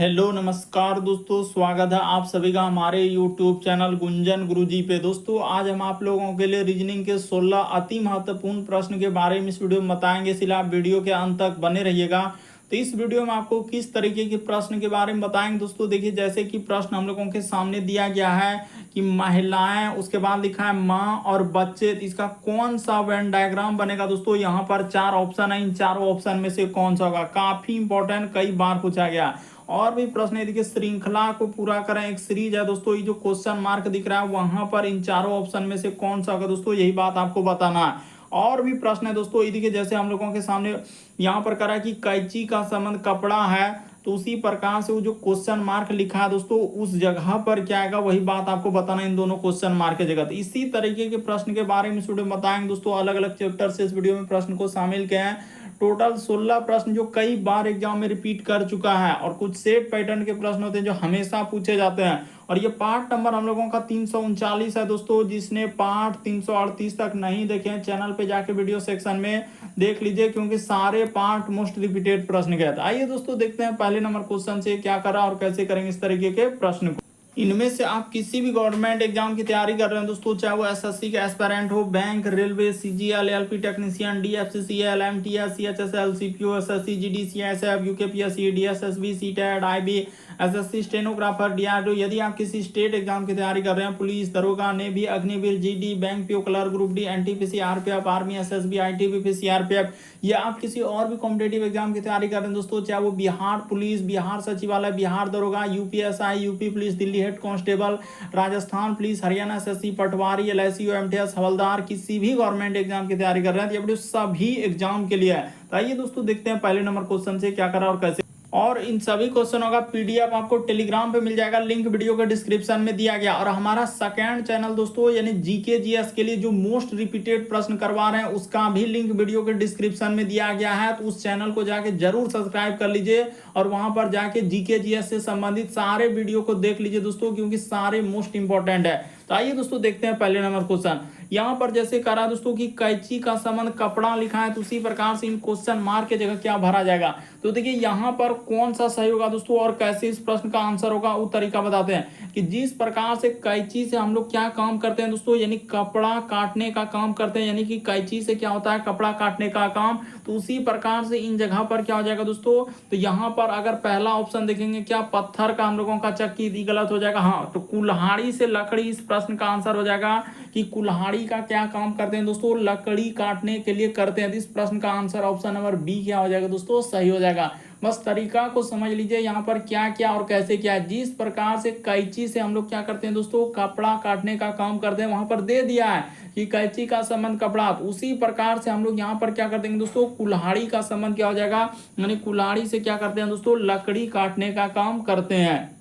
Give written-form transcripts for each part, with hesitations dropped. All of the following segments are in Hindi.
हेलो नमस्कार दोस्तों, स्वागत है आप सभी का हमारे YouTube चैनल गुंजन गुरुजी पे। दोस्तों आज हम आप लोगों के लिए रीजनिंग के 16 अति महत्वपूर्ण प्रश्न के बारे में इस वीडियो में बताएंगे, इसलिए आप वीडियो के अंत तक बने रहिएगा। तो इस वीडियो में आपको किस तरीके के प्रश्न के बारे में बताएंगे दोस्तों। देखिए जैसे कि प्रश्न हम लोगों के सामने दिया गया है कि महिलाएं, उसके बाद लिखा है माँ और बच्चे, तो इसका कौन सा वेन डायग्राम बनेगा दोस्तों। यहाँ पर 4 ऑप्शन है, इन चारों ऑप्शन में से कौन सा होगा, काफी इंपॉर्टेंट, कई बार पूछा गया। और भी प्रश्न है, देखिए श्रृंखला को पूरा करें, एक सीरीज है दोस्तों, ये जो क्वेश्चन मार्क दिख रहा है वहां पर इन चारों ऑप्शन में से कौन सा होगा दोस्तों, यही बात आपको बताना है। और भी प्रश्न है दोस्तों, ये देखिए जैसे हम लोगों के सामने यहाँ पर करा कि कैंची का संबंध कपड़ा है, तो उसी प्रकार से वो जो क्वेश्चन मार्क लिखा है दोस्तों उस जगह पर क्या आएगा, वही बात आपको बताना इन दोनों क्वेश्चन मार्क की जगह। तो इसी तरीके के प्रश्न के बारे में इस वीडियो में बताएंगे दोस्तों। अलग अलग चैप्टर से इस वीडियो में प्रश्न को शामिल किए हैं। टोटल 16 प्रश्न जो कई बार एग्जाम में रिपीट कर चुका है, और कुछ सेट पैटर्न के प्रश्न होते हैं जो हमेशा पूछे जाते हैं। और ये पार्ट नंबर हम लोगों का 339 है दोस्तों। जिसने पार्ट 338 तक नहीं देखे हैं, चैनल पे जाके वीडियो सेक्शन में देख लीजिए, क्योंकि सारे पार्ट मोस्ट रिपीटेड प्रश्न गए थे। आइए दोस्तों देखते हैं पहले नंबर क्वेश्चन से क्या करा और कैसे करेंगे इस तरीके के प्रश्न को। इनमें से आप किसी भी गवर्नमेंट एग्जाम की तैयारी कर रहे हैं दोस्तों, चाहे वो एसएससी के एस्पायरेंट हो, bank, railway, CGL, LP technician, DFCCL, MTS, CHSL, CPO, SSC, GD, SF, UKPSC, DSSB, CTET, IB, SSC stenographer, DRDO. यदि आप किसी स्टेट एग्जाम की तैयारी कर रहे हैं, पुलिस, दरोगा, navy, Agniveer, GD, bank PO, clerk, group D, NTPC, RPF, army, SSB, ITBP, CRPF, या आप किसी और भी कॉम्पिटेटिव एग्जाम की तैयारी कर रहे हैं दोस्तों, चाहे वो बिहार पुलिस, बिहार सचिवालय, बिहार दरोगा, UPSI, UP police, Delhi head constable, Rajasthan police, Haryana SSC, पटवारी, एलआईसी, एमटीएस, हवलदार, किसी भी गवर्नमेंट एग्जाम की तैयारी कर रहे हैं, तो ये वीडियो सभी एग्जाम के लिए है। तो आइए दोस्तों देखते हैं पहले नंबर क्वेश्चन से क्या करा और कैसे। और इन सभी क्वेश्चनों का पीडीएफ आपको टेलीग्राम पे मिल जाएगा, लिंक वीडियो के डिस्क्रिप्शन में दिया गया। और हमारा सेकंड चैनल दोस्तों यानी जीके जीएस के लिए जो मोस्ट रिपीटेड प्रश्न करवा रहे हैं, उसका भी लिंक वीडियो के डिस्क्रिप्शन में दिया गया है। तो उस चैनल को जाके जरूर सब्सक्राइब कर लीजिए और वहां पर जाके जीके जीएस से संबंधित सारे वीडियो को देख लीजिए दोस्तों, क्योंकि सारे मोस्ट इंपॉर्टेंट है। तो आइए दोस्तों देखते हैं पहले नंबर क्वेश्चन। यहाँ पर जैसे करा दोस्तों कि कैंची का संबंध कपड़ा लिखा है, तो उसी प्रकार से इन क्वेश्चन मार्क के जगह क्या भरा जाएगा। तो देखिए यहाँ पर कौन सा सही होगा दोस्तों और कैसे इस प्रश्न का आंसर होगा, वो तरीका बताते हैं कि जिस प्रकार से कैंची से हम लोग क्या काम करते हैं दोस्तों, यानी कपड़ा काटने का काम करते हैं, यानी कि कैंची से क्या होता है, कपड़ा काटने का काम। तो उसी प्रकार से इन जगह पर क्या हो जाएगा दोस्तों, तो यहाँ पर अगर पहला ऑप्शन देखेंगे क्या, पत्थर का हम लोगों का चक्की, गलत हो जाएगा। हाँ, तो कुल्हाड़ी से लकड़ी, इस प्रश्न का आंसर हो जाएगा कि कुल्हाड़ी का क्या काम करते हैं दोस्तों, लकड़ी काटने के लिए करते हैं। इस प्रश्न का आंसर ऑप्शन नंबर बी क्या हो जाएगा दोस्तों, सही हो जाएगा। बस तरीका को समझ लीजिए, यहाँ पर क्या क्या और कैसे क्या है। जिस प्रकार से कैंची से हम लोग क्या करते हैं दोस्तों, कपड़ा काटने का काम करते हैं, वहां पर दे दिया है कि कैंची का संबंध कपड़ा, तो उसी प्रकार से हम लोग यहाँ पर क्या करते हैं दोस्तों, कुल्हाड़ी का संबंध क्या हो जाएगा, यानी कुल्हाड़ी से क्या करते हैं दोस्तों, लकड़ी काटने का काम करते हैं।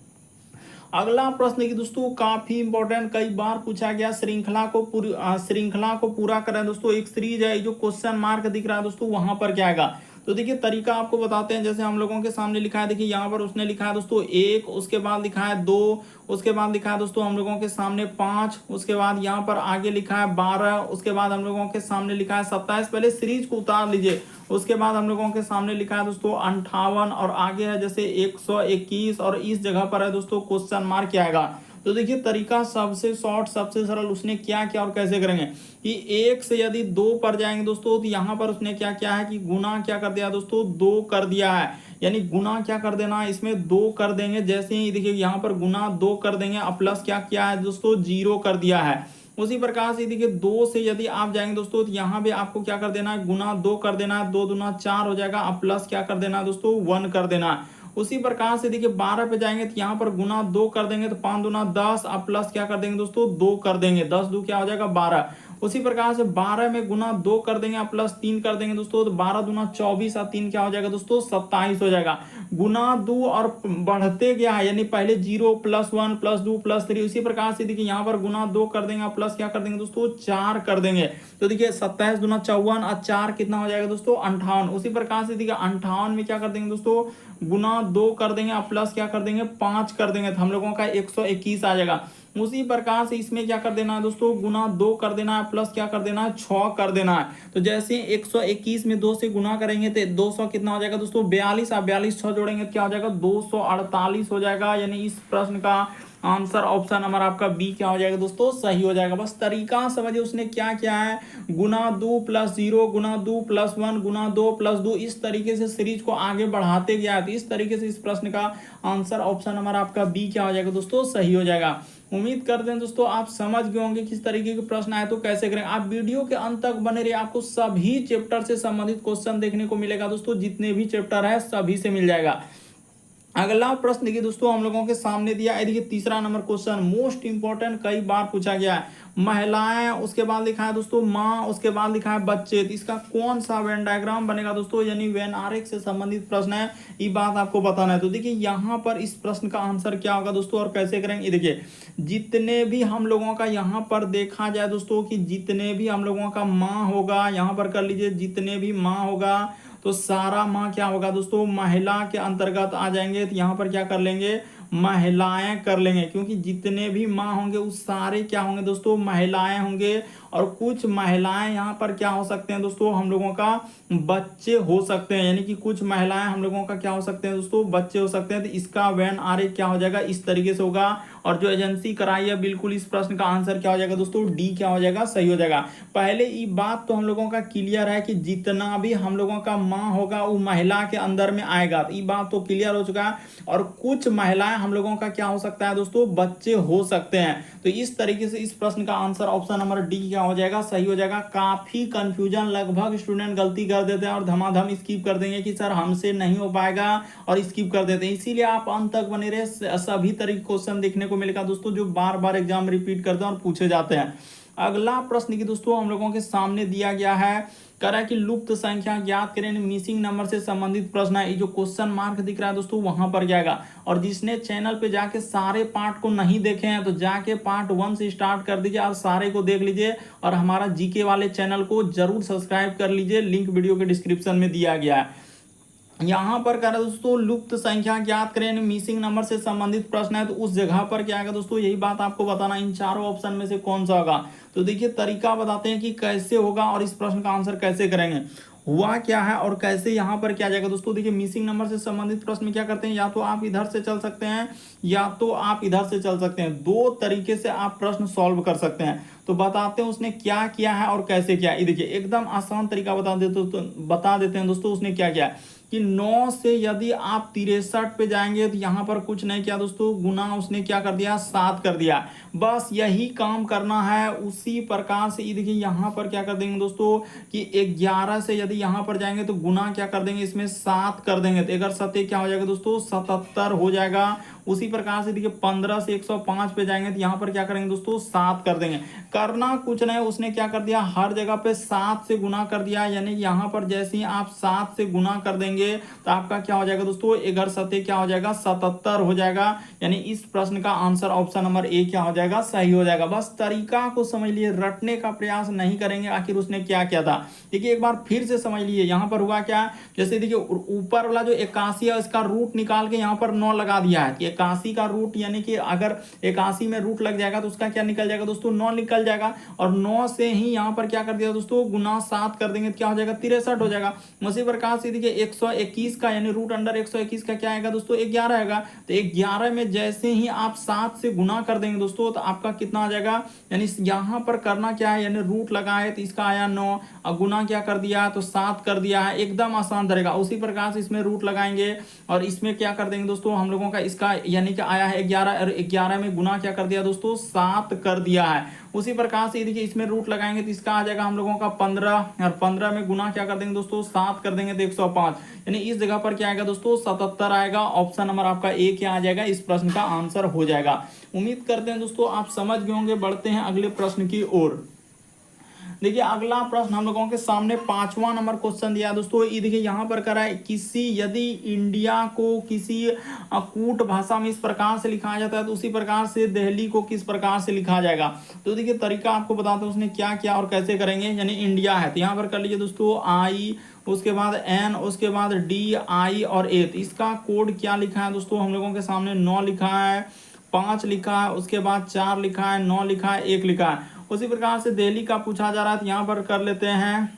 अगला प्रश्न की दोस्तों काफी इंपॉर्टेंट, कई बार पूछा गया, श्रृंखला को पूरा करें दोस्तों। एक सीरीज है, जो क्वेश्चन मार्क दिख रहा है दोस्तों वहां पर क्या आएगा। तो देखिए तरीका आपको बताते हैं, जैसे हम लोगों के सामने लिखा है, देखिए यहाँ पर उसने लिखा है दोस्तों 1, उसके बाद लिखा है 2, उसके बाद लिखा है दोस्तों हम लोगों के सामने 5, उसके बाद यहाँ पर आगे लिखा है 12, उसके बाद हम लोगों के सामने लिखा है 27। पहले सीरीज को उतार लीजिए। उसके बाद हम लोगों के सामने लिखा है दोस्तों 58, और आगे है जैसे 121, और इस जगह पर है दोस्तों क्वेश्चन मार्क क्या आएगा। तो देखिए तरीका सबसे शॉर्ट, सबसे सरल, उसने क्या किया और कैसे करेंगे कि 1 से यदि 2 पर जाएंगे दोस्तों, तो यहाँ पर उसने क्या किया है कि गुना क्या कर दिया दोस्तों, 2 कर दिया है, यानी गुना क्या कर देना, इसमें 2 कर देंगे। जैसे ही देखिए यहाँ पर गुना 2 कर देंगे, अब प्लस क्या किया है दोस्तों, 0 कर दिया है। उसी प्रकार से देखिए 2 से यदि आप जाएंगे दोस्तों, तो यहाँ पे आपको क्या कर देना है, गुना 2 कर देना है, 2 दूना 4 हो जाएगा, अब प्लस क्या कर देना है दोस्तों, 1 कर देना है। उसी प्रकार से देखिए 12 पे जाएंगे, तो यहाँ पर गुना 2 कर देंगे, तो 5 दूना 10, अब प्लस क्या कर देंगे दोस्तों, 2 कर देंगे, 10 2 क्या हो जाएगा 12। उसी प्रकार से 12 में गुना 2 कर देंगे, अब प्लस 3 कर देंगे दोस्तों, तो 12 दूना 24, और 3 क्या हो जाएगा दोस्तों, 27 हो जाएगा। गुना 2 और बढ़ते गया है, यानी पहले 0 प्लस 1 प्लस 2 प्लस 3। उसी प्रकार से देखिए यहाँ पर गुना 2 कर देंगे, प्लस क्या कर देंगे दोस्तों, 4 कर देंगे। तो देखिए 27 दूना 54 और 4 कितना हो जाएगा दोस्तों, 58। उसी प्रकार से देखिए 58 में क्या कर देंगे दोस्तों, गुना 2 कर देंगे, प्लस क्या कर देंगे, 5 कर देंगे, तो हम लोगों का 121 आ जाएगा। उसी प्रकार से इसमें क्या कर देना है दोस्तों, गुना 2 कर देना है, प्लस क्या कर देना है, 6 कर देना है। तो जैसे 121 में 2 से गुना करेंगे तो 200 कितना हो जाएगा दोस्तों, 42। आप 42 6 जोड़ेंगे तो क्या हो जाएगा, 248 हो जाएगा। यानी इस प्रश्न का आंसर ऑप्शन नंबर आपका बी क्या हो जाएगा दोस्तों, सही हो जाएगा। बस तरीका समझिए उसने क्या किया है, गुना 2 प्लस 0, गुना 2 प्लस 1, गुना 2 प्लस 2, इस तरीके से सीरीज को आगे बढ़ाते गया है। तो इस तरीके से इस प्रश्न का आंसर ऑप्शन नंबर आपका बी क्या हो जाएगा दोस्तों, सही हो जाएगा। उम्मीद करते हैं दोस्तों आप समझ गए होंगे किस तरीके के प्रश्न आए तो कैसे करें। आप वीडियो के अंत तक बने रहिए, आपको सभी चैप्टर से संबंधित क्वेश्चन देखने को मिलेगा दोस्तों, जितने भी चैप्टर है सभी से मिल जाएगा। अगला प्रश्न देखिए दोस्तों हम लोगों के सामने दिया है, देखिए तीसरा नंबर क्वेश्चन मोस्ट इंपॉर्टेंट, कई बार पूछा गया है। महिलाएं, उसके बाद लिखा है दोस्तों माँ, उसके बाद लिखा है बच्चे। तो इसका कौन सा वेन डायग्राम बनेगा दोस्तों, यानी वेन आरेख से संबंधित प्रश्न है, ये बात आपको बताना है। तो देखिए यहाँ पर इस प्रश्न का आंसर क्या होगा दोस्तों और कैसे करेंगे। देखिए जितने भी हम लोगों का यहाँ पर देखा जाए दोस्तों कि जितने भी हम लोगों का माँ होगा, यहाँ पर कर लीजिए जितने भी माँ होगा तो सारा माँ क्या होगा दोस्तों, महिला के अंतर्गत आ जाएंगे। तो यहाँ पर क्या कर लेंगे, महिलाएं कर लेंगे, क्योंकि जितने भी माँ होंगे उस सारे क्या होंगे दोस्तों, महिलाएं होंगे। और कुछ महिलाएं यहाँ पर क्या हो सकते हैं दोस्तों, हम लोगों का बच्चे हो सकते हैं, यानी कि कुछ महिलाएं हम लोगों का क्या हो सकते हैं दोस्तों, बच्चे हो सकते हैं। तो इसका वेन आरेख क्या हो जाएगा, इस तरीके से होगा। और जो एजेंसी कराई है बिल्कुल इस प्रश्न का आंसर क्या हो जाएगा दोस्तों, डी क्या हो जाएगा, सही हो जाएगा। पहले ये बात तो हम लोगों का क्लियर है कि जितना भी हम लोगों का माँ होगा वो महिला के अंदर में आएगा, तो ये बात तो क्लियर हो चुका है। और कुछ महिलाएं हम लोगों का क्या हो सकता है दोस्तों, बच्चे हो सकते हैं। तो इस तरीके से इस प्रश्न का आंसर ऑप्शन नंबर डी क्या हो जाएगा, सही हो जाएगा। काफी कंफ्यूजन, लगभग स्टूडेंट गलती कर देते हैं और धमाधम स्किप कर देंगे कि सर हमसे नहीं हो पाएगा और स्किप कर देते हैं। इसीलिए आप अंत तक बने रहे, सभी तरीके क्वेश्चन देखने को मिलेगा दोस्तों जो बार बार एग्जाम रिपीट करते हैं और पूछे जाते हैं। अगला प्रश्न की दोस्तों हम लोगों के सामने दिया गया है, कह रहा है कि लुप्त संख्या ज्ञात करें, मिसिंग नंबर से संबंधित प्रश्न है। ये जो क्वेश्चन मार्क दिख रहा है दोस्तों वहां पर जाएगा। और जिसने चैनल पे जाके सारे पार्ट को नहीं देखे हैं तो जाके पार्ट 1 से स्टार्ट कर दीजिए और सारे को देख लीजिए। और हमारा जीके वाले चैनल को जरूर सब्सक्राइब कर लीजिए, लिंक वीडियो के डिस्क्रिप्शन में दिया गया है। यहाँ पर कह रहा है दोस्तों लुप्त संख्या ज्ञात करें, मिसिंग नंबर से संबंधित प्रश्न है, तो उस जगह पर क्या आएगा दोस्तों, यही बात आपको बताना, इन चारों ऑप्शन में से कौन सा होगा। तो देखिए तरीका बताते हैं कि कैसे होगा और इस प्रश्न का आंसर कैसे करेंगे। हुआ क्या है और कैसे यहाँ पर क्या जाएगा दोस्तों, देखिए मिसिंग नंबर से संबंधित प्रश्न में क्या करते हैं, या तो आप इधर से चल सकते हैं या तो आप इधर से चल सकते हैं। दो तरीके से आप प्रश्न सॉल्व कर सकते हैं। तो बताते हैं उसने क्या किया है और कैसे किया। ये देखिए एकदम आसान तरीका बता देते हैं दोस्तों उसने क्या किया कि 9 से यदि आप 63 पे जाएंगे तो यहाँ पर कुछ नहीं किया दोस्तों, गुना उसने क्या कर दिया, 7 कर दिया। बस यही काम करना है। उसी प्रकार से ये देखिए यहाँ पर क्या कर देंगे दोस्तों कि 11 से यदि यहाँ पर जाएंगे तो गुना क्या कर देंगे, इसमें 7 कर देंगे। तो 11 7 क्या हो जाएगा दोस्तों, 77 हो जाएगा। उसी प्रकार से देखिए 15 से 105 पे जाएंगे तो यहाँ पर क्या करेंगे दोस्तों, 7 कर देंगे। करना कुछ नहीं, उसने क्या कर दिया, हर जगह पे 7 से गुना कर दिया। यानी यहाँ पर जैसे ही आप 7 से गुना कर देंगे तो आपका क्या हो जाएगा दोस्तों, 11 7 क्या हो जाएगा, 77 हो जाएगा। यानी इस प्रश्न का आंसर ऑप्शन नंबर ए क्या हो जाएगा, सही हो जाएगा। बस तरीका को समझ लिए, रटने का प्रयास नहीं करेंगे आखिर उसने क्या किया था। देखिए एक बार फिर से समझ लिए, यहाँ पर हुआ क्या, जैसे देखिए ऊपर वाला जो 81 है इसका रूट निकाल के यहाँ पर 9 लगा दिया है। 81 का रूट, यानी कि अगर 81 में रूट लग जाएगा तो उसका क्या निकल जाएगा दोस्तों, 9 निकल जाएगा। और 9 से ही यहाँ पर क्या कर दिया दोस्तों, गुना 7 कर देंगे तो क्या हो जाएगा, 63 हो जाएगा। उसी प्रकार से देखिए 121 का यानी रूट अंडर 121 का क्या आएगा दोस्तों, 11 आएगा। तो 11 में जैसे ही आप 7 से गुना कर देंगे दोस्तों तो आपका कितना आ जाएगा, यानी यहाँ पर करना क्या है, यानी रूट लगाए तो इसका आया 9 और गुना क्या कर दिया तो 7 कर दिया है। एकदम आसान तरीका। उसी प्रकार से इसमें रूट लगाएंगे और इसमें क्या कर देंगे दोस्तों हम लोगों का, इसका यानी कि आया है 11 और 11 में गुना क्या कर दिया दोस्तों, 7 कर दिया है। उसी प्रकार से देखिए इसमें रूट लगाएंगे तो इसका आ जाएगा हम लोगों का 15 और 15 में गुना क्या कर देंगे दोस्तों, 7 कर देंगे तो 105। यानी इस जगह पर क्या आएगा दोस्तों, 77 आएगा। ऑप्शन नंबर आपका ए क्या आ जाएगा, इस प्रश्न का आंसर हो जाएगा। उम्मीद करते हैं दोस्तों आप समझ गए होंगे। बढ़ते हैं अगले प्रश्न की ओर। देखिए अगला प्रश्न हम लोगों के सामने 5वां नंबर क्वेश्चन दिया दोस्तों। ये देखिए यहाँ पर करा है, किसी यदि इंडिया को किसी कूट भाषा में इस प्रकार से लिखा जाता है तो उसी प्रकार से दिल्ली को किस प्रकार से लिखा जाएगा। तो देखिए तरीका आपको बताते हैं उसने क्या किया और कैसे करेंगे। यानी इंडिया है तो यहाँ पर कर लीजिए दोस्तों आई, उसके बाद एन, उसके बाद डी आई और ए। तो इसका कोड क्या लिखा है दोस्तों हम लोगों के सामने 9 लिखा है। 5 लिखा है, उसके बाद 4 लिखा है, 9 लिखा है, 1 लिखा है। उसी प्रकार से दिल्ली का पूछा जा रहा है, तो यहाँ पर कर लेते हैं।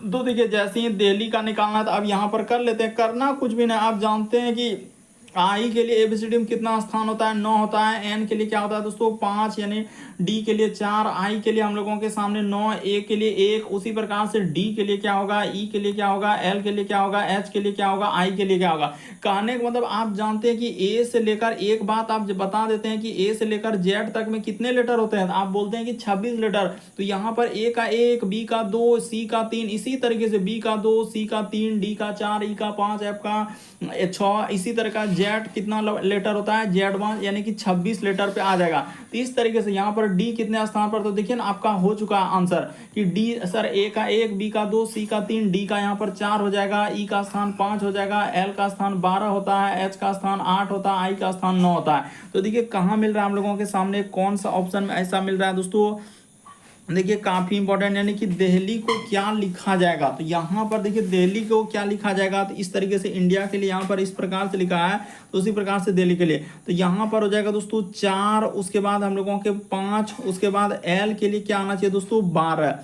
तो देखिए जैसे ही दिल्ली का निकालना है, तो अब यहाँ पर कर लेते हैं। करना कुछ भी नहीं, आप जानते हैं कि आई के लिए एबीसीडी में कितना स्थान होता है, 9 होता है। एन के लिए क्या होता है दोस्तों, 5, यानी डी के लिए 4, आई के लिए हम लोगों के सामने 9, ए के लिए 1। उसी प्रकार से डी के लिए क्या होगा, ई के लिए क्या होगा, एल के लिए क्या होगा, एच के लिए क्या होगा, आई के लिए क्या होगा। कहने का मतलब आप जानते हैं कि ए से लेकर, एक बात आप बता देते हैं कि ए से लेकर जेड तक में कितने लेटर होते हैं, आप बोलते हैं कि 26 लेटर। तो यहाँ पर ए का 1, बी का 2, सी का 3, इसी तरीके से बी का 2, सी का 3, डी का 4, ई का 5, एफ का 6, इसी तरह का जेड कितना लेटर होता है, जेड 1 यानी कि 26 लेटर पे आ जाएगा। तो इस तरीके से यहाँ पर डी कितने स्थान पर, तो देखिए ना आपका हो चुका है आंसर कि डी सर ए का 1, बी का 2, सी का 3, डी का यहाँ पर 4 हो जाएगा, ई का स्थान 5 हो जाएगा, एल का स्थान 12 होता है, एच का स्थान 8 होता है, आई का स्थान 9 होता है। तो देखिए कहाँ मिल रहा है हम लोगों के सामने, कौन सा ऑप्शन में ऐसा मिल रहा है दोस्तों। देखिए काफी इंपॉर्टेंट, यानी कि दिल्ली को क्या लिखा जाएगा, तो यहाँ पर देखिए दिल्ली को क्या लिखा जाएगा, तो इस तरीके से इंडिया के लिए यहाँ पर इस प्रकार से लिखा है, तो उसी प्रकार से दिल्ली के लिए तो यहाँ पर हो जाएगा दोस्तों 4, उसके बाद हम लोगों के 5, उसके बाद एल के लिए क्या आना चाहिए दोस्तों 12।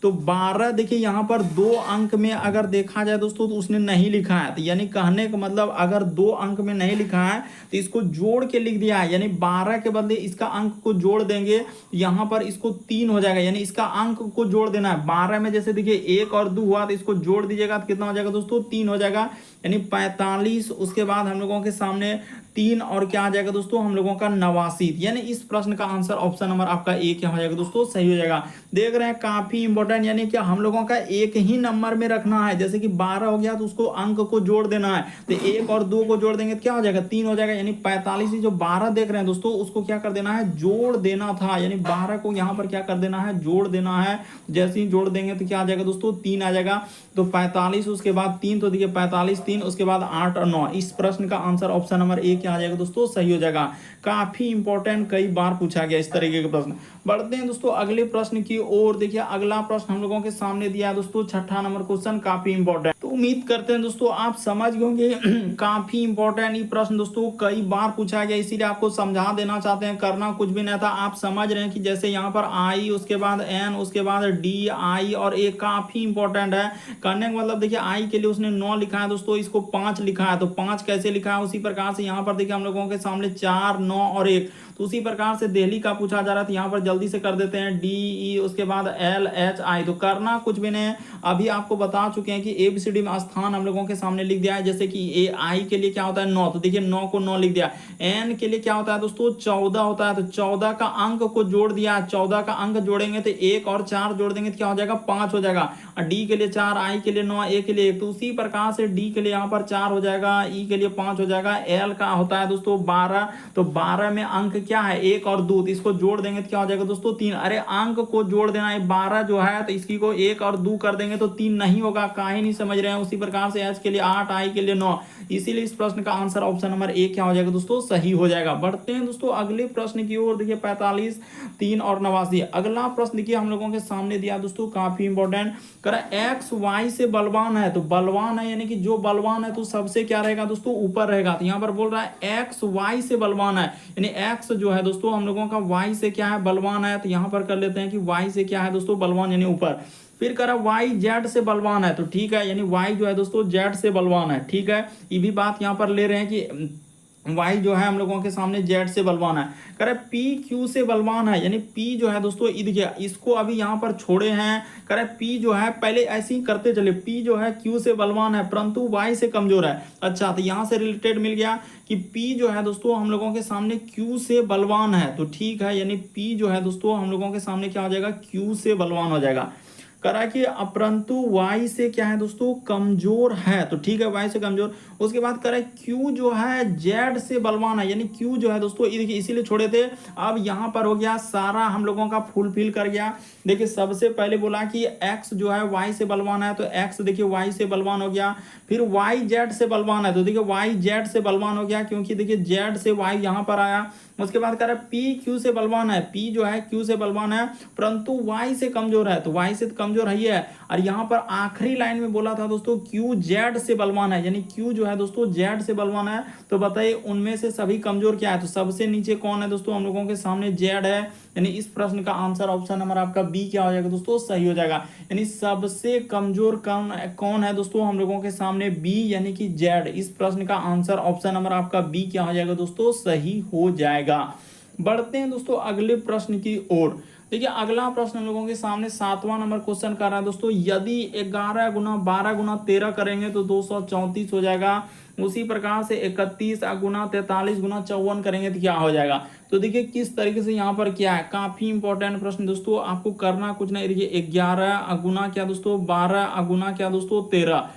तो 12 देखिए यहाँ पर 2 अंक में अगर देखा जाए दोस्तों, तो उसने नहीं लिखा है। तो यानी कहने का मतलब अगर 2 अंक में नहीं लिखा है तो इसको जोड़ के लिख दिया है, यानी 12 के बदले इसका अंक को जोड़ देंगे, यहाँ पर इसको 3 हो जाएगा, यानी इसका अंक को जोड़ देना है। 12 में जैसे देखिए 1 और 2 हुआ, तो इसको जोड़ दीजिएगा तो कितना हो जाएगा दोस्तों, 3 हो जाएगा, यानी 45। उसके बाद हम लोगों के सामने 3 और क्या आ जाएगा दोस्तों, हम लोगों का 89। यानी इस प्रश्न का आंसर ऑप्शन नंबर आपका ए क्या हो जाएगा दोस्तों, सही हो जाएगा। देख रहे हैं काफी इंपॉर्टेंट, यानी कि हम लोगों का एक ही नंबर में रखना है। जैसे कि 12 हो गया तो उसको अंक को जोड़ देना है, तो 1 और 2 को जोड़ देंगे तो क्या हो जाएगा, 3 हो जाएगा, यानी 45। जो 12 देख रहे हैं दोस्तों, उसको क्या कर देना है, जोड़ देना था, यानी 12 को यहाँ पर क्या कर देना है, जोड़ देना है। जैसे ही जोड़ देंगे तो क्या आ जाएगा दोस्तों, 3 आ जाएगा। तो 45 उसके बाद 3, तो देखिए 45 3, उसके बाद 8 और 9। इस प्रश्न का आंसर ऑप्शन नंबर ए क्या आ जाएगा दोस्तों, सही हो जाएगा। काफी इंपॉर्टेंट, कई बार पूछा गया इस तरीके के प्रश्न। बढ़ते हैं दोस्तों अगले प्रश्न की ओर। देखिए अगला प्रश्न हम लोगों के सामने दिया है दोस्तों, 6ठा नंबर क्वेश्चन, काफी इंपॉर्टेंट। तो उम्मीद करते हैं दोस्तों आप समझ गए होंगे। काफी इंपॉर्टेंट ये प्रश्न दोस्तों, कई बार पूछा गया, इसीलिए आपको समझा देना चाहते हैं। करना कुछ भी नहीं था, आप समझ रहे हैं कि जैसे यहाँ पर आई, उसके बाद एन, उसके बाद डी, आई और ए, काफी इंपॉर्टेंट है। करने का मतलब देखिए आई के लिए उसने 9 लिखा है दोस्तों, इसको 5 लिखा है, तो 5 कैसे लिखा है, उसी प्रकार से यहाँ पर देखिए हम लोगों के सामने 4, 9 और 1। तो उसी प्रकार से दिल्ली का पूछा जा रहा था, यहाँ पर जल्दी से कर देते हैं, डी, ई, उसके बाद एल, एच, आई। तो करना कुछ भी नहीं है, अभी आपको बता चुके हैं कि एबीसीडी में स्थान हम लोगों के सामने लिख दिया है। जैसे कि ए आई के लिए क्या होता है 9, तो देखिए 9 को 9 लिख दिया। एन के लिए क्या होता है दोस्तों, 14 होता है, तो 14 का अंक को जोड़ दिया। 14 का अंक जोड़ेंगे तो 1 और 4 जोड़ देंगे तो क्या हो जाएगा, 5 हो जाएगा। डी के लिए 4, आई के लिए 9, ए के लिए 1। तो उसी प्रकार से डी के लिए यहाँ पर 4 हो जाएगा, ई के लिए 5 हो जाएगा। एल का होता है दोस्तों 12, तो 12 में अंक क्या है, 1 और 2, तो इसको जोड़ देंगे तो क्या हो जाएगा दोस्तों, 3। अरे अंक को जोड़ देना है, 12 जो है तो इसकी को 1 और 2 कर देंगे तो 3 नहीं होगा, काहे नहीं समझ रहे हैं। उसी प्रकार से एच के लिए 8, आई के लिए 9, इसीलिए इस प्रश्न का आंसर ऑप्शन नंबर ए क्या हो जाएगा दोस्तों, सही हो जाएगा। बढ़ते हैं दोस्तों अगले प्रश्न की ओर। देखिए 45, 3 और 89। अगला प्रश्न देखिए हम लोगों के सामने दिया दोस्तों, काफी इंपॉर्टेंट। कर एक्स वाई से बलवान है, तो बलवान है यानी कि जो बलवान है तो सबसे क्या रहेगा दोस्तों, ऊपर रहेगा। तो यहाँ पर बोल रहा है एक्स वाई से बलवान है, यानी एक्स जो है दोस्तों हम लोगों का वाई से क्या है, बलवान है। तो यहाँ पर कर लेते हैं कि वाई से क्या है दोस्तों, बलवान, यानी ऊपर। फिर करा वाई जेड से बलवान है, तो ठीक है, यानी वाई जो है दोस्तों जेड से बलवान है, ठीक है। ये भी बात यहाँ पर ले रहे हैं कि वाई जो है हम लोगों के सामने जेड से बलवान है। करे पी क्यू से बलवान है, यानी पी जो है दोस्तों देखिए इसको अभी यहाँ पर छोड़े हैं। करे पी जो है पहले ऐसे ही करते चले, पी जो है क्यू से बलवान है परंतु वाई से कमजोर है। अच्छा, तो यहाँ से रिलेटेड मिल गया कि पी जो है दोस्तों हम लोगों के सामने क्यू से बलवान है, तो ठीक है, यानी पी जो है दोस्तों हम लोगों के सामने क्या हो जाएगा, क्यू से बलवान हो जाएगा। करा कि अपरंतु वाई से क्या है दोस्तों, कमजोर है, तो ठीक है, वाई से कमजोर। उसके बाद करा क्यू जो है जेड से बलवान है, यानी क्यू जो है दोस्तों देखिए इसीलिए छोड़े थे। अब यहाँ पर हो गया सारा हम लोगों का फुलफिल कर गया। देखिए सबसे पहले बोला कि एक्स जो है वाई से बलवान है, तो एक्स देखिए वाई से बलवान हो गया। फिर वाई जेड से बलवान है, तो देखिए वाई जेड से बलवान हो गया, क्योंकि देखिए जेड से वाई यहाँ पर आया। उसके बाद कह रहा है पी क्यू से बलवान है, पी जो है क्यू से बलवान है परंतु वाई से कमजोर है, तो वाई से कमजोर कमजोर है। और यहाँ पर आखिरी लाइन में बोला था दोस्तों क्यू जेड से बलवान है, यानी क्यू जो है दोस्तों जेड से बलवान है। तो बताइए उनमें से सभी कमजोर क्या है, तो सबसे नीचे कौन है दोस्तों, हम लोगों के सामने जेड है। यानी इस प्रश्न का आंसर ऑप्शन नंबर आपका बी क्या हो जाएगा दोस्तों, सही हो जाएगा। यानी सबसे कमजोर कौन है दोस्तों, हम लोगों के सामने बी यानी कि जेड। इस प्रश्न का आंसर ऑप्शन नंबर आपका बी क्या हो जाएगा दोस्तों, सही हो जाएगा। बढ़ते हैं दोस्तों अगले प्रश्न की ओर। देखिए अगला प्रश्न हम लोगों के सामने 7वां नंबर क्वेश्चन कर रहा है दोस्तों, यदि 11 गुना 12 गुना 13 करेंगे तो 234 हो जाएगा। उसी प्रकार से 31 गुना 43 गुना 54 करेंगे तो क्या हो जाएगा। तो देखिए किस तरीके से यहाँ पर क्या है, काफी इंपॉर्टेंट प्रश्न दोस्तों। आपको करना कुछ नहीं, देखिए 11 गुना क्या दोस्तों 12 गुना क्या दोस्तों 13,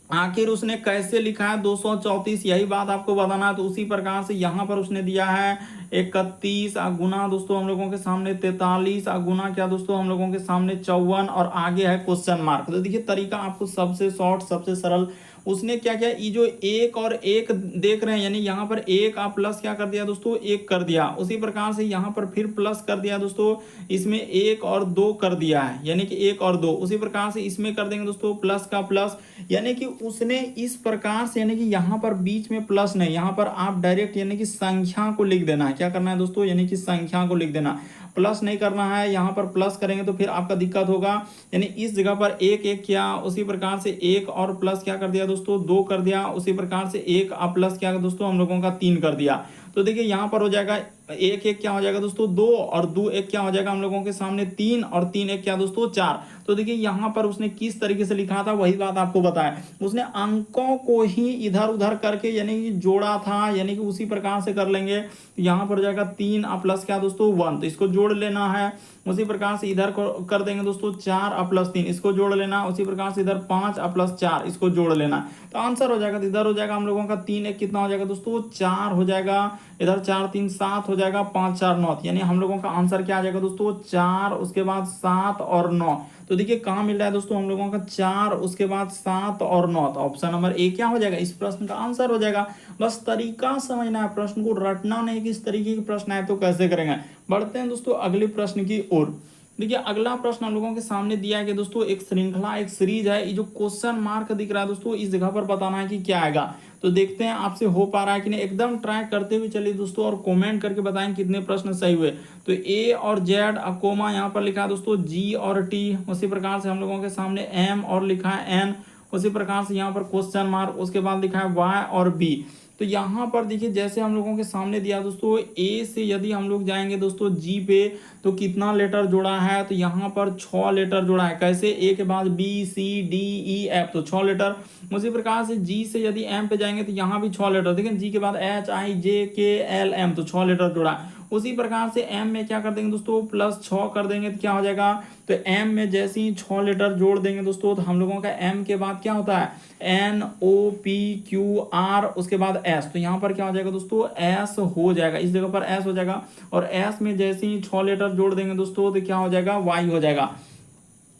आखिर उसने कैसे लिखा है 234, यही बात आपको बताना है। तो उसी प्रकार से यहाँ पर उसने दिया है 31 गुना दोस्तों हम लोगों के सामने 43 गुना क्या दोस्तों हम लोगों के सामने 54 और आगे है क्वेश्चन मार्क। तो देखिए तरीका आपको सबसे शॉर्ट सबसे सरल, उसने क्या किया, ये जो एक और एक देख रहे हैं यानी यहाँ पर एक आप प्लस क्या कर दिया दोस्तों, एक कर दिया। उसी प्रकार से यहाँ पर फिर प्लस कर दिया दोस्तों, इसमें एक और दो कर दिया है यानी कि एक और दो। उसी प्रकार से इसमें कर देंगे दोस्तों प्लस का प्लस, यानी कि उसने इस प्रकार से, यानी कि यहाँ पर बीच में प्लस नहीं, यहाँ पर आप डायरेक्ट यानी कि संख्या को लिख देना है। क्या करना है दोस्तों, यानी कि संख्या को लिख देना, प्लस नहीं करना है। यहाँ पर प्लस करेंगे तो फिर आपका दिक्कत होगा, यानी इस जगह पर एक एक किया, उसी प्रकार से एक और प्लस क्या कर दिया दोस्तों 2 कर दिया। उसी प्रकार से एक प्लस क्या दोस्तों हम लोगों का 3 कर दिया। तो देखिए यहाँ पर हो जाएगा एक एक क्या हो जाएगा दोस्तों 2 और 2 एक क्या हो जाएगा हम लोगों के सामने 3 और 3 एक क्या दोस्तों 4। तो देखिए यहाँ पर उसने किस तरीके से लिखा था वही बात आपको बताया, उसने अंकों को ही इधर उधर करके यानी कि जोड़ा था, यानी कि उसी प्रकार से कर लेंगे। यहाँ पर हो जाएगा 3 प्लस क्या दोस्तों 1, तो इसको जोड़ लेना है। उसी प्रकार से इधर कर देंगे दोस्तों 4 प्लस 3, इसको जोड़ लेना। उसी प्रकार से इधर 5 प्लस 4, इसको जोड़ लेना। तो आंसर हो जाएगा, इधर हो जाएगा हम लोगों का 3 एक कितना हो जाएगा दोस्तों 4 हो जाएगा, इधर 4 3 7 हो जाएगा, 5 4 9, यानी हम लोगों का आंसर क्या आ जाएगा दोस्तों 4 उसके बाद 7 और 9। तो देखिए कहाँ मिल रहा है दोस्तों हम लोगों का 4 उसके बाद 7 और 9, तो ऑप्शन नंबर ए क्या हो जाएगा, इस प्रश्न का आंसर हो जाएगा। बस तरीका समझना है, प्रश्न को रटना नहीं कि इस तरीके के प्रश्न आए तो कैसे करेंगे। बढ़ते हैं दोस्तों अगले प्रश्न की ओर। देखिए अगला प्रश्न हम लोगों के सामने दिया है कि दोस्तों एक श्रृंखला एक सीरीज है, ये जो क्वेश्चन मार्क दिख रहा है दोस्तों इस जगह पर बताना है कि क्या आएगा। तो देखते हैं आपसे हो पा रहा है कि नहीं, एकदम ट्राई करते हुए चलिए दोस्तों और कमेंट करके बताएं कितने प्रश्न सही हुए। तो ए और जेड कोमा यहाँ पर लिखा है दोस्तों जी और टी, उसी प्रकार से हम लोगों के सामने एम और लिखा है एन, उसी प्रकार से यहाँ पर क्वेश्चन मार्क, उसके बाद लिखा है वाई और बी। तो यहाँ पर देखिए जैसे हम लोगों के सामने दिया दोस्तों ए से यदि हम लोग जाएंगे दोस्तों जी पे तो कितना लेटर जोड़ा है, तो यहाँ पर 6 लेटर जोड़ा है। कैसे, ए के बाद B C D E F, तो 6 लेटर। उसी प्रकार से जी से यदि एम पे जाएंगे तो यहाँ भी 6 लेटर, देखिए जी के बाद एच आई जे के एल एम, तो 6 लेटर जोड़ा है। उसी प्रकार से एम में क्या कर देंगे दोस्तों प्लस 6 कर देंगे तो क्या हो जाएगा, तो एम में जैसे ही 6 लेटर जोड़ देंगे दोस्तों तो हम लोगों का एम के बाद क्या होता है N O P Q R, उसके बाद एस, तो यहाँ पर क्या हो जाएगा दोस्तों एस हो जाएगा, इस जगह पर एस हो जाएगा। और एस में जैसे ही 6 लेटर जोड़ देंगे दोस्तों तो क्या हो जाएगा वाई हो जाएगा।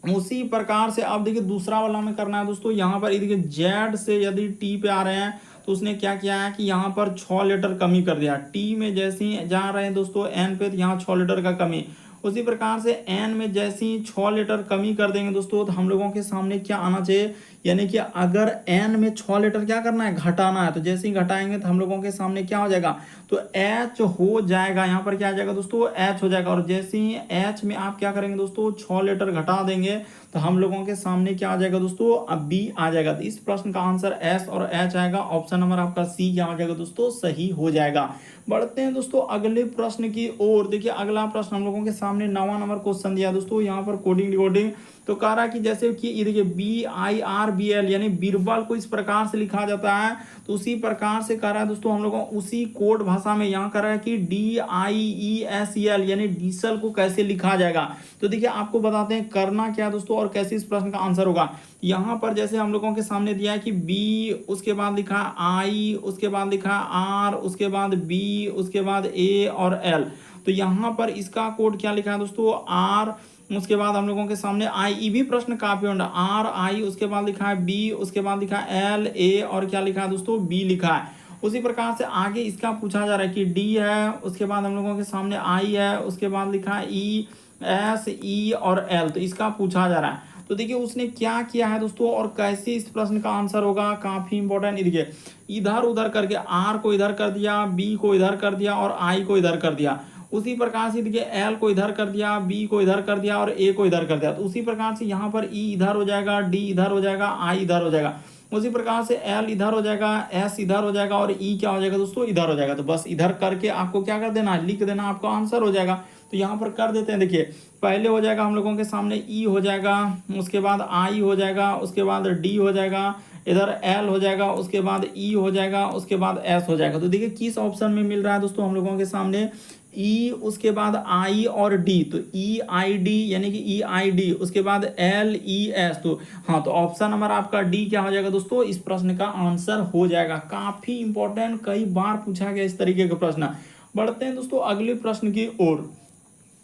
उसी प्रकार से अब देखिए दूसरा वाला में करना है दोस्तों, यहाँ पर देखिए जेड से यदि टी पे आ रहे हैं तो उसने क्या किया है कि यहाँ पर 6 लेटर कमी कर दिया। टी में जैसे ही जा रहे हैं दोस्तों एन पे तो यहाँ 6 लेटर का कमी। उसी प्रकार से एन में जैसे ही 6 लेटर कमी कर देंगे दोस्तों तो हम लोगों के सामने क्या आना चाहिए, यानी कि अगर एन में 6 लेटर क्या करना है घटाना है, तो जैसे ही घटाएंगे तो हम लोगों के सामने क्या हो जाएगा, तो एच हो जाएगा। यहाँ पर क्या आ जाएगा दोस्तों एच हो जाएगा। और जैसे ही एच में आप क्या करेंगे दोस्तों 6 लेटर घटा देंगे तो हम लोगों के सामने क्या आ जाएगा दोस्तों अब बी आ जाएगा। तो इस प्रश्न का आंसर एस और एच आएगा, ऑप्शन नंबर आपका सी क्या आ जाएगा दोस्तों सही हो जाएगा। बढ़ते हैं दोस्तों अगले प्रश्न की ओर। देखिए अगला प्रश्न हम लोगों के सामने 9वां नंबर क्वेश्चन दिया दोस्तों, यहाँ पर कोडिंग डिकोडिंग। तो कह रहा है कि जैसे कि ये देखिए B I R B L यानी बीरबल को इस प्रकार से लिखा जाता है, तो उसी प्रकार से कह रहा है दोस्तों हम लोगों उसी कोड भाषा में यहाँ कह रहा है कि D I E S L यानी डीसल को कैसे लिखा जाएगा। तो देखिए आपको बताते हैं करना क्या दोस्तों और कैसे इस प्रश्न का आंसर होगा। यहाँ पर जैसे हम लोगों के सामने दिया है कि बी, उसके बाद लिखा है आई, उसके बाद लिखा है आर, उसके बाद बी, उसके बाद ए और एल। तो यहाँ पर इसका कोड क्या लिखा है दोस्तों आर, उसके बाद हम लोगों के सामने आई, ई भी प्रश्न काफी होगा, आर आई, उसके बाद लिखा है बी, उसके बाद लिखा है एल ए और क्या लिखा है दोस्तों बी लिखा है। उसी प्रकार से आगे इसका पूछा जा रहा है कि डी है, उसके बाद हम लोगों के सामने आई है, उसके बाद लिखा है ई, एस, ई और एल, तो इसका पूछा जा रहा है। तो देखिए उसने क्या किया है दोस्तों और कैसे इस प्रश्न का आंसर होगा, काफी इंपॉर्टेंट। देखिए इधर उधर करके आर को इधर कर दिया, बी को इधर कर दिया और आई को इधर कर दिया। उसी प्रकार से देखिए एल को इधर कर दिया, बी को इधर कर दिया और ए को इधर कर दिया। तो उसी प्रकार से यहाँ पर ई इधर हो जाएगा, डी इधर हो जाएगा, आई इधर हो जाएगा। उसी प्रकार से एल इधर हो जाएगा, एस इधर हो जाएगा और ई क्या हो जाएगा दोस्तों, इधर हो जाएगा। तो बस इधर करके आपको क्या कर देना है, लिख देना, आपका आंसर हो जाएगा। तो यहाँ पर कर देते हैं। देखिए पहले हो जाएगा हम लोगों के सामने ई हो जाएगा, उसके बाद आई हो जाएगा, उसके बाद डी हो जाएगा, इधर एल हो जाएगा, उसके बाद ई हो जाएगा, उसके बाद एस हो जाएगा। तो देखिए किस ऑप्शन में मिल रहा है दोस्तों हम लोगों के सामने, ई, उसके बाद आई और डी, तो ई आई डी यानी कि ई आई डी, उसके बाद एल ई एस। तो हाँ, तो ऑप्शन नंबर आपका डी क्या हो जाएगा दोस्तों, इस प्रश्न का आंसर हो जाएगा। काफी इंपॉर्टेंट, कई बार पूछा गया इस तरीके का प्रश्न। बढ़ते हैं दोस्तों अगले प्रश्न की ओर।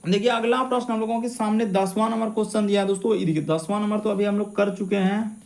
देखिए अगला प्रश्न हम लोगों के सामने 10वां नंबर क्वेश्चन दिया है दोस्तों। देखिए 10वां नंबर तो अभी हम लोग कर चुके हैं।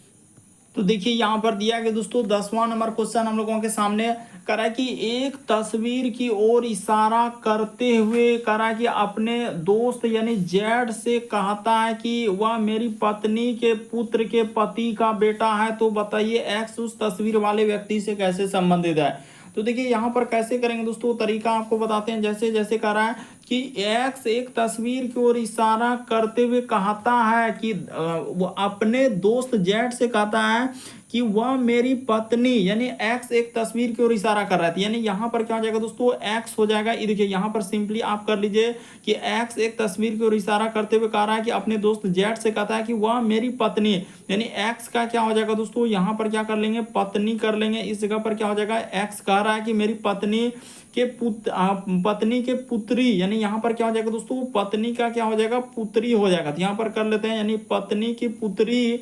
तो देखिए यहाँ पर दिया गया दोस्तों 10वां नंबर क्वेश्चन हम लोगों के सामने करा कि एक तस्वीर की ओर इशारा करते हुए करा कि अपने दोस्त यानी जेड से कहता है कि वह मेरी पत्नी के पुत्र के पति का बेटा है। तो बताइए एक्स उस तस्वीर वाले व्यक्ति से कैसे संबंधित है। तो देखिए यहाँ पर कैसे करेंगे दोस्तों, तरीका आपको बताते हैं। जैसे जैसे कह रहा है कि एक्स एक तस्वीर की ओर इशारा करते हुए कहता है कि वो अपने दोस्त जेड से कहता है कि वह मेरी पत्नी, यानी एक्स एक तस्वीर की ओर इशारा कर रहा है। यानी यहाँ पर क्या हो जाएगा दोस्तों, एक्स हो जाएगा। ये देखिए यहाँ पर सिंपली आप कर लीजिए कि एक्स एक तस्वीर की ओर इशारा करते हुए कह रहा है कि अपने दोस्त जेड से कहता है कि वह मेरी पत्नी, यानी एक्स का क्या हो जाएगा दोस्तों, यहाँ पर क्या कर लेंगे, पत्नी कर लेंगे। इस जगह पर क्या हो जाएगा, एक्स कह रहा है कि मेरी पत्नी के पत्नी के पुत्री, यानी यहाँ पर क्या हो जाएगा दोस्तों, पत्नी का क्या हो जाएगा, पुत्री हो जाएगा। तो यहाँ पर कर लेते हैं, यानी पत्नी की पुत्री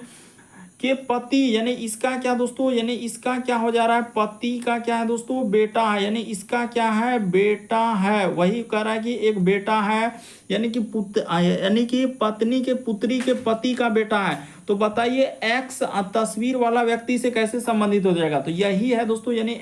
के पति, यानी इसका क्या दोस्तों, यानी इसका क्या हो जा रहा है, पति का क्या है दोस्तों, बेटा है। यानी इसका क्या है, बेटा है। वही कह रहा है कि एक बेटा है, यानी कि पुत्र, यानी कि पत्नी के पुत्री के पति का बेटा है। तो बताइए एक्स तस्वीर वाला व्यक्ति से कैसे संबंधित हो जाएगा। तो यही है दोस्तों, यानी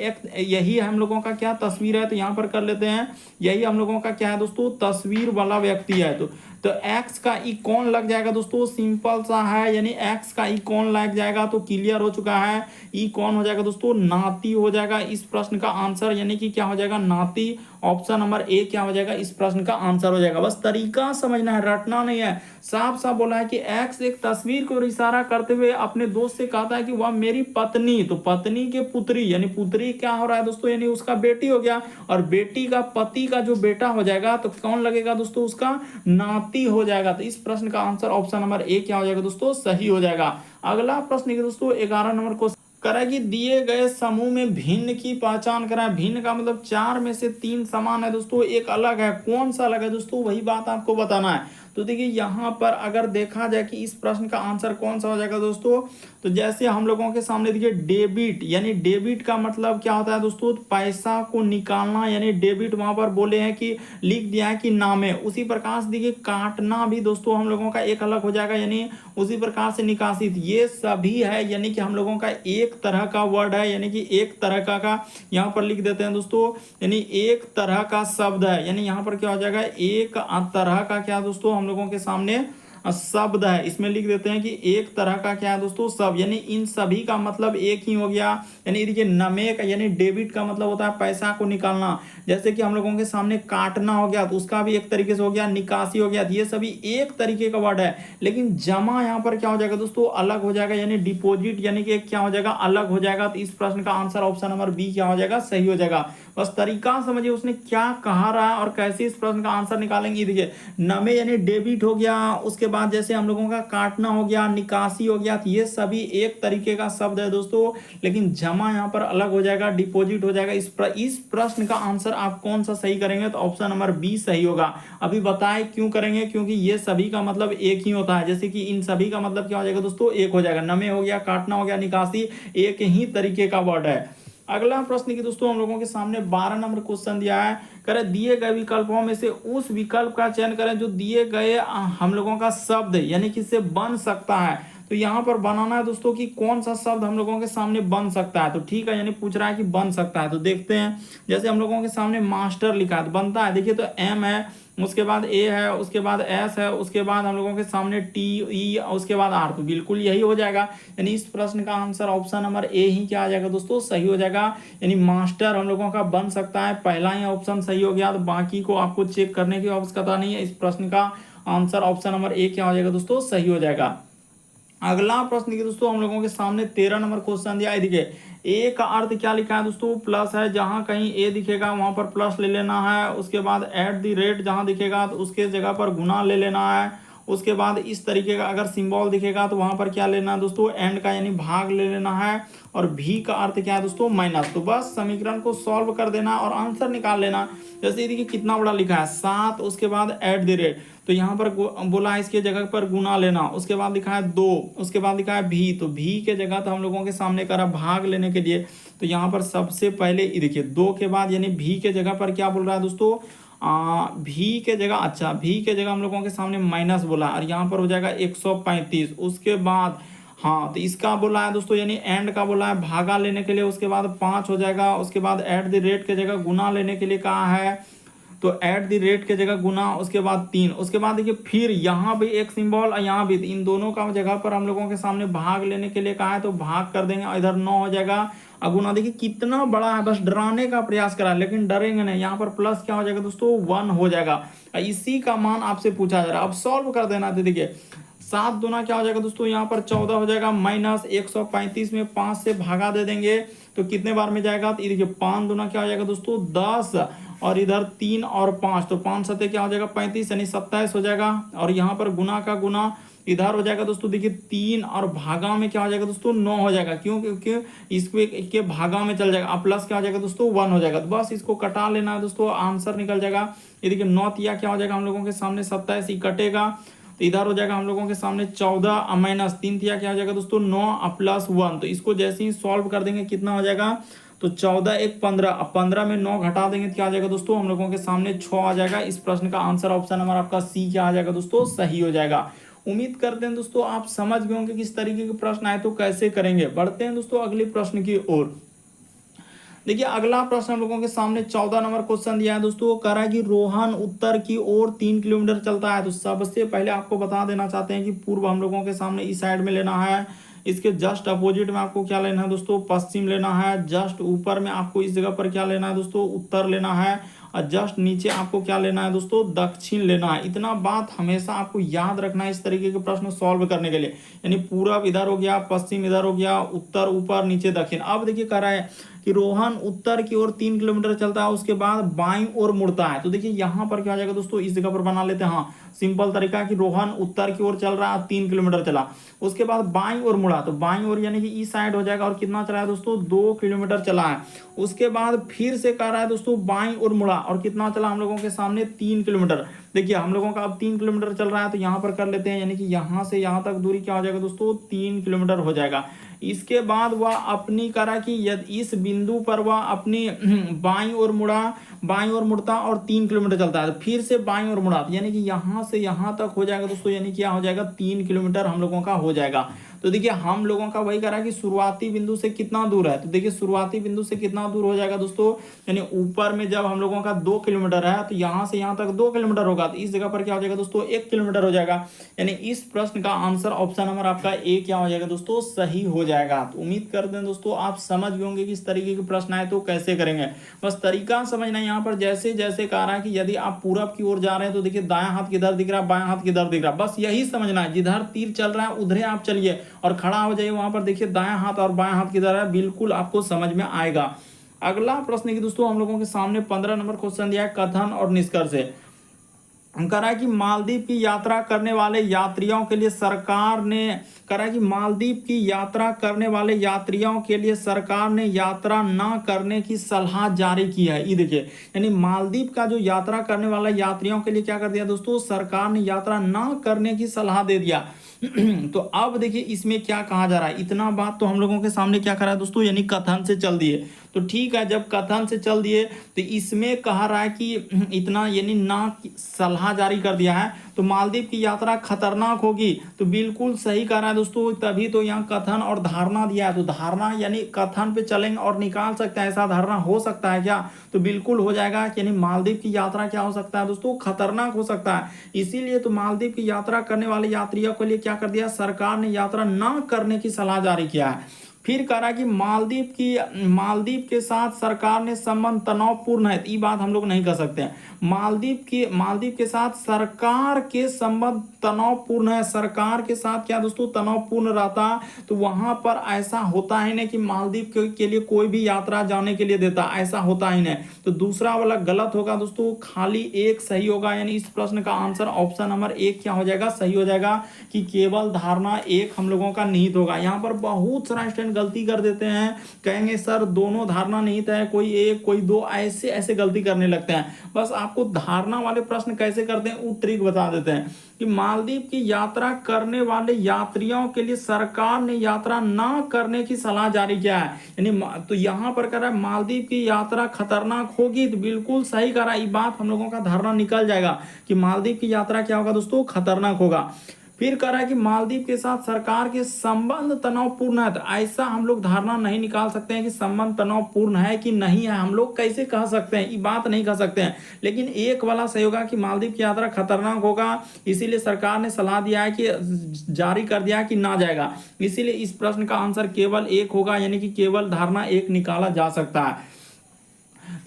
यही हम लोगों का क्या तस्वीर है। तो यहाँ पर कर लेते हैं, यही हम लोगों का क्या है दोस्तों, तस्वीर वाला व्यक्ति है। तो एक्स का ई कौन लग जाएगा दोस्तों, सिंपल सा है, यानी एक्स का ई कौन लग जाएगा तो क्लियर हो चुका है। ई कौन हो जाएगा दोस्तों, नाती हो जाएगा इस प्रश्न का आंसर, यानी कि क्या हो जाएगा, नाती। ऑप्शन नंबर ए क्या हो जाएगा, इस प्रश्न का आंसर हो जाएगा। बस तरीका समझना है, रटना नहीं है। साफ साफ बोला है कि एक्स एक तस्वीर को इशारा करते हुए अपने दोस्त से कहता है कि वह मेरी पत्नी, तो पत्नी के पुत्री, यानी पुत्री क्या हो रहा है दोस्तों, यानी उसका बेटी हो गया, और बेटी का पति का जो बेटा हो जाएगा तो कौन लगेगा दोस्तों, उसका नाती हो जाएगा। तो इस प्रश्न का आंसर ऑप्शन नंबर ए क्या हो जाएगा दोस्तों, सही हो जाएगा। अगला प्रश्न दोस्तों 11 नंबर को करा कि दिए गए समूह में भिन्न की पहचान कराएं। भिन्न का मतलब 4 में से 3 समान है दोस्तों, एक अलग है। कौन सा अलग है दोस्तों, वही बात आपको बताना है। तो देखिए यहाँ पर अगर देखा जाए कि इस प्रश्न का आंसर कौन सा हो जाएगा दोस्तों, तो जैसे हम लोगों के सामने देखिए डेबिट, यानी डेबिट का मतलब क्या होता है दोस्तों, पैसा को निकालना, यानी डेबिट वहां पर बोले हैं कि लिख दिया है कि नामे। उसी प्रकार से देखिए काटना भी दोस्तों हम लोगों का एक अलग हो जाएगा, यानी उसी प्रकार से निकासित, ये सभी है, यानी कि हम लोगों का एक तरह का वर्ड है, यानी कि एक तरह का यहाँ पर लिख देते हैं दोस्तों, यानी एक तरह का शब्द है। यानी यहाँ पर क्या हो जाएगा, एक तरह का क्या दोस्तों हम लोगों के सामने शब्द है। इसमें लिख देते हैं कि एक तरह का क्या है दोस्तों, सब, यानी इन सभी का मतलब एक ही हो गया। यानी देखिए नमे का, यानी डेबिट का मतलब होता है पैसा को निकालना। जैसे कि हम लोगों के सामने काटना हो गया तो उसका भी एक तरीके से हो गया, निकासी हो गया, ये सभी एक तरीके का वर्ड है। लेकिन जमा यहाँ पर क्या हो जाएगा दोस्तों, अलग हो जाएगा, यानी डिपोजिट, यानी कि क्या हो जाएगा, अलग हो जाएगा। तो इस प्रश्न का आंसर ऑप्शन नंबर बी क्या हो जाएगा, सही हो जाएगा। बस तरीका समझिए उसने क्या कहा रहा है और कैसे इस प्रश्न का आंसर निकालेंगे। देखिए नमे यानी डेबिट हो गया, उसके बाद जैसे हम लोगों का काटना हो गया, निकासी हो गया, तो ये सभी एक तरीके का शब्द है दोस्तों। लेकिन जमा यहाँ पर अलग हो जाएगा, डिपॉजिट हो जाएगा। इस प्रश्न का आंसर आप कौन सा सही करेंगे, तो ऑप्शन नंबर बी सही होगा। अभी बताएं क्यों करेंगे, क्योंकि ये सभी का मतलब एक ही होता है। जैसे कि इन सभी का मतलब क्या हो जाएगा दोस्तों, एक हो जाएगा। नमे हो गया, काटना हो गया, निकासी, एक ही तरीके का वर्ड है। अगला प्रश्न की दोस्तों हम लोगों के सामने 12 नंबर क्वेश्चन दिया है। करें दिए गए विकल्पों में से उस विकल्प का चयन करें जो दिए गए हम लोगों का शब्द यानी कि से बन सकता है। तो यहाँ पर बनाना है दोस्तों कि कौन सा शब्द हम लोगों के सामने बन सकता है। तो ठीक है, यानी पूछ रहा है कि बन सकता है। तो देखते हैं, जैसे हम लोगों के सामने मास्टर लिखा है तो बनता है, देखिए तो एम है, उसके बाद ए है, उसके बाद एस है, उसके बाद हम लोगों के सामने टी ई, उसके बाद आर। तो बिल्कुल यही हो जाएगा, यानी इस प्रश्न का आंसर ऑप्शन नंबर ए ही क्या आ जाएगा दोस्तों, सही हो जाएगा। यानी मास्टर हम लोगों का बन सकता है, पहला ही ऑप्शन सही हो गया। तो बाकी को आपको चेक करने की आवश्यकता नहीं है। इस प्रश्न का आंसर ऑप्शन नंबर ए क्या हो जाएगा दोस्तों, सही हो जाएगा। अगला प्रश्न देखिए दोस्तों, हम लोगों के सामने 13 नंबर क्वेश्चन दिया है। देखिए ए का अर्थ क्या लिखा है दोस्तों, प्लस है, जहां कहीं ए दिखेगा वहां पर प्लस ले लेना है। उसके बाद एट द रेट जहां दिखेगा तो उसके जगह पर गुना ले लेना है। उसके बाद इस तरीके का अगर सिंबल दिखेगा तो वहां पर क्या लेना है दोस्तों, एंड का यानी भाग ले लेना है। और भी का अर्थ क्या है दोस्तों, माइनस। तो बस समीकरण को सॉल्व कर देना और आंसर निकाल लेना। जैसे देखिए कितना बड़ा लिखा है 7, उसके बाद एट द रेट, तो यहाँ पर बोला है इसके जगह पर गुना लेना। उसके बाद लिखा है 2, उसके बाद लिखा है भी, तो भी के जगह तो हम लोगों के सामने करा भाग लेने के लिए। तो यहाँ पर सबसे पहले देखिए 2 के बाद यानी भी के जगह पर क्या बोल रहा है दोस्तों, भी के जगह, अच्छा भी के जगह हम लोगों के सामने माइनस बोला और यहाँ पर हो जाएगा 135। उसके बाद हाँ, तो इसका बोला है दोस्तों, यानी एंड का बोला है भागा लेने के लिए। उसके बाद 5 हो जाएगा। उसके बाद एट द रेट के जगह गुना लेने के लिए कहा है, तो एट द रेट के जगह गुना। उसके बाद 3, उसके बाद देखिए फिर यहाँ भी एक सिंबल और यहाँ भी, इन दोनों का जगह पर हम लोगों के सामने भाग लेने के लिए कहा है, तो भाग कर देंगे। इधर 9 हो जाएगा और गुना। देखिए कितना बड़ा है, बस डराने का प्रयास करा लेकिन डरेंगे नहीं। यहाँ पर प्लस क्या हो जाएगा दोस्तों, 1 हो जाएगा। इसी का मान आपसे पूछा जा रहा है, अब सॉल्व कर देना। तो देखिए 7 दूना क्या हो जाएगा दोस्तों, यहाँ पर 14 हो जाएगा, माइनस 135 में 5 से भागा दे देंगे तो कितने बार में जाएगा, तो ये देखिए 5 दूना क्या हो जाएगा दोस्तों 10, और इधर 3 और 5, तो 5 सत्ते क्या हो जाएगा 35, यानी 27 हो जाएगा। और यहाँ पर गुना का गुना इधर हो जाएगा दोस्तों, देखिए 3 और भागा में क्या हो जाएगा दोस्तों 9 हो जाएगा। क्यों, क्योंकि इसको के भागा में चल जाएगा। अब प्लस क्या हो जाएगा दोस्तों 1 हो जाएगा। तो बस इसको कटा लेना है दोस्तों, आंसर निकल जाएगा। ये देखिए 9 तिया क्या हो जाएगा हम लोगों के सामने 27, ही कटेगा तो इधर हो जाएगा हम लोगों के सामने 14 माइनस 3 तिया क्या हो जाएगा दोस्तों 9 प्लस 1। तो इसको जैसे ही सॉल्व कर देंगे कितना हो जाएगा, तो 14 एक 15, अब 15 में 9 घटा देंगे तो क्या आ जाएगा दोस्तों, हम लोगों के सामने 6 आ जाएगा। इस प्रश्न का आंसर ऑप्शन नंबर आपका सी क्या आ जाएगा दोस्तों, सही हो जाएगा। उम्मीद करते हैं दोस्तों आप समझ गए होंगे किस तरीके के प्रश्न आए तो कैसे करेंगे। बढ़ते हैं दोस्तों अगले प्रश्न की ओर। देखिए अगला प्रश्न हम लोगों के सामने 14 नंबर क्वेश्चन दिया है दोस्तों। वो कह रहा है कि रोहन उत्तर की ओर 3 किलोमीटर चलता है। तो सबसे पहले आपको बता देना चाहते हैं कि पूर्व हम लोगों के सामने इस साइड में लेना है। इसके जस्ट अपोजिट में आपको क्या लेना है दोस्तों, पश्चिम लेना है। जस्ट ऊपर में आपको इस जगह पर क्या लेना है दोस्तों, उत्तर लेना है। और जस्ट नीचे आपको क्या लेना है दोस्तों, दक्षिण लेना है। इतना बात हमेशा आपको याद रखना है इस तरीके के प्रश्न सॉल्व करने के लिए। यानी पूरब इधर हो गया, पश्चिम इधर हो गया, उत्तर ऊपर, नीचे दक्षिण। अब देखिए कह रहा है कि रोहन उत्तर की ओर 3 किलोमीटर चलता है, उसके बाद बाईं ओर मुड़ता है। तो देखिए यहाँ पर क्या हो जाएगा दोस्तों, इस जगह पर बना लेते हैं। हाँ, सिंपल तरीका कि रोहन उत्तर की ओर चल रहा है, 3 किलोमीटर चला, उसके बाद बाईं ओर मुड़ा, तो बाईं ओर यानी कि इस साइड हो जाएगा। और कितना चला है दोस्तों, 2 किलोमीटर चला है। उसके बाद फिर से कह रहा है दोस्तों बाईं ओर मुड़ा, और कितना चला हम लोगों के सामने 3 किलोमीटर। देखिए हम लोगों का अब 3 किलोमीटर चल रहा है, तो यहाँ पर कर लेते हैं, यानी कि यहाँ से यहाँ तक दूरी क्या हो जाएगा दोस्तों, 3 किलोमीटर हो जाएगा। इसके बाद वह अपनी करा कि यदि इस बिंदु पर वह अपनी बाईं ओर मुड़ा, बाईं ओर मुड़ता और 3 किलोमीटर चलता है, तो फिर से बाईं ओर मुड़ा, यानी कि यहाँ से यहाँ तक हो जाएगा दोस्तों, यानी क्या हो जाएगा 3 किलोमीटर हम लोगों का हो जाएगा। तो देखिए हम लोगों का वही करा कि शुरुआती बिंदु से कितना दूर है, तो देखिए शुरुआती बिंदु से कितना दूर हो जाएगा दोस्तों, यानी ऊपर में जब हम लोगों का 2 किलोमीटर है, तो यहाँ से यहाँ तक 2 किलोमीटर होगा, तो इस जगह पर क्या हो जाएगा दोस्तों 1 किलोमीटर हो जाएगा। यानी इस प्रश्न का आंसर ऑप्शन नंबर आपका ए क्या हो जाएगा दोस्तों, सही हो जाएगा। तो उम्मीद करते हैं दोस्तों आप समझ गए होंगे कि इस तरीके के प्रश्न आए तो कैसे करेंगे। बस तरीका समझना, यहाँ पर जैसे जैसे कह रहा है कि यदि आप पूरब की ओर जा रहे हैं तो देखिए दायां हाथ किधर दिख रहा है, बायां हाथ किधर दिख रहा है, बस यही समझना है। जिधर तीर चल रहा है उधर आप चलिए और खड़ा हो जाइए वहां पर, देखिए दायां हाथ और बायां हाथ किधर है, बिल्कुल आपको समझ में आएगा। अगला प्रश्न की दोस्तों हम लोगों के सामने 15 नंबर क्वेश्चन दिया है, कथन और निष्कर्ष है। कह रहा है कि मालदीव की यात्रा करने वाले यात्रियों के लिए सरकार ने, कह रहा है कि मालदीव की यात्रा करने वाले यात्रियों के लिए सरकार ने यात्रा ना करने की सलाह जारी की है। ये देखिए यानी मालदीव का जो यात्रा करने वाला यात्रियों के लिए क्या कर दिया दोस्तों, सरकार ने यात्रा ना करने की सलाह दे दिया। तो अब देखिए इसमें क्या कहा जा रहा है, इतना बात तो हम लोगों के सामने क्या करा है दोस्तों, यानी कथन से चल दिए। तो ठीक है, जब कथन से चल दिए तो इसमें कहा रहा है कि इतना यानी ना सलाह जारी कर दिया है तो मालदीव की यात्रा खतरनाक होगी, तो बिल्कुल सही कह रहा है दोस्तों। तभी तो यहाँ कथन और धारणा दिया है, तो धारणा यानी कथन पे चलेंगे और निकाल सकते हैं, ऐसा धारणा हो सकता है क्या, तो बिल्कुल हो जाएगा। यानी मालदीव की यात्रा क्या हो सकता है दोस्तों, खतरनाक हो सकता है। इसीलिए तो मालदीव की यात्रा करने वाले यात्रियों के लिए क्या कर दिया, सरकार ने यात्रा न करने की सलाह जारी किया है। फिर कह रहा है कि मालदीव के साथ सरकार ने संबंध तनावपूर्ण है, ये बात हम लोग नहीं कर सकते हैं। मालदीव के साथ सरकार के संबंध तनावपूर्ण है, सरकार के साथ क्या दोस्तों तनावपूर्ण रहता, तो वहां पर ऐसा होता ही नहीं कि मालदीव के लिए कोई भी यात्रा जाने के लिए देता, ऐसा होता ही नहीं। तो दूसरा वाला गलत होगा दोस्तों, खाली एक सही होगा। यानी इस प्रश्न का आंसर ऑप्शन नंबर 1 क्या हो जाएगा, सही हो जाएगा कि केवल धारणा 1 हम लोगों का निहित होगा। यहाँ पर बहुत सारा स्टूडेंट गलती कर देते हैं, कहेंगे सर दोनों धारणा निहित है, कोई 1 कोई 2, ऐसे ऐसे गलती करने लगते हैं। बस आपको धारणा वाले प्रश्न कैसे करते हैं वो ट्रिक बता देते हैं कि मालदीव की यात्रा करने वाले यात्रियों के लिए सरकार ने यात्रा ना करने की सलाह जारी किया है। यानी तो यहाँ पर कह रहा है मालदीव की यात्रा खतरनाक होगी, तो बिल्कुल सही कह रहा है। ये बात हम लोगों का धारणा निकल जाएगा कि मालदीव की यात्रा क्या होगा दोस्तों, खतरनाक होगा। फिर कह रहा है कि मालदीव के साथ सरकार के संबंध तनावपूर्ण है, तो ऐसा हम लोग धारणा नहीं निकाल सकते हैं कि संबंध तनावपूर्ण है कि नहीं है, हम लोग कैसे कह सकते हैं, ये बात नहीं कह सकते हैं। लेकिन एक वाला सही होगा कि मालदीव की यात्रा खतरनाक होगा, इसीलिए सरकार ने सलाह दिया है कि जारी कर दिया है कि ना जाएगा। इसीलिए इस प्रश्न का आंसर केवल 1 होगा, यानी कि केवल धारणा 1 निकाला जा सकता है।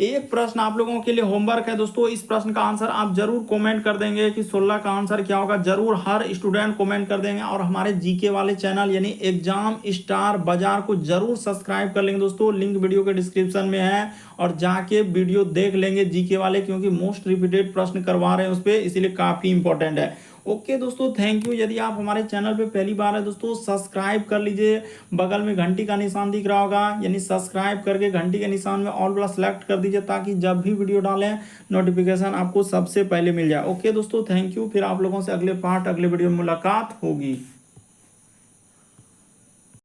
एक प्रश्न आप लोगों के लिए होमवर्क है दोस्तों, इस प्रश्न का आंसर आप जरूर कमेंट कर देंगे कि 16 का आंसर क्या होगा, जरूर हर स्टूडेंट कमेंट कर देंगे। और हमारे जीके वाले चैनल यानी एग्जाम स्टार बाजार को जरूर सब्सक्राइब कर लेंगे दोस्तों, लिंक वीडियो के डिस्क्रिप्शन में है, और जाके वीडियो देख लेंगे जीके वाले, क्योंकि मोस्ट रिपीटेड प्रश्न करवा रहे हैं उस पर, इसीलिए काफी इंपॉर्टेंट है। ओके दोस्तों, थैंक यू। यदि आप हमारे चैनल पे पहली बार है दोस्तों, सब्सक्राइब कर लीजिए, बगल में घंटी का निशान दिख रहा होगा, यानी सब्सक्राइब करके घंटी के निशान में ऑल वाला सेलेक्ट कर दीजिए, ताकि जब भी वीडियो डालें नोटिफिकेशन आपको सबसे पहले मिल जाए। ओके दोस्तों, थैंक यू। फिर आप लोगों से अगले वीडियो में मुलाकात होगी।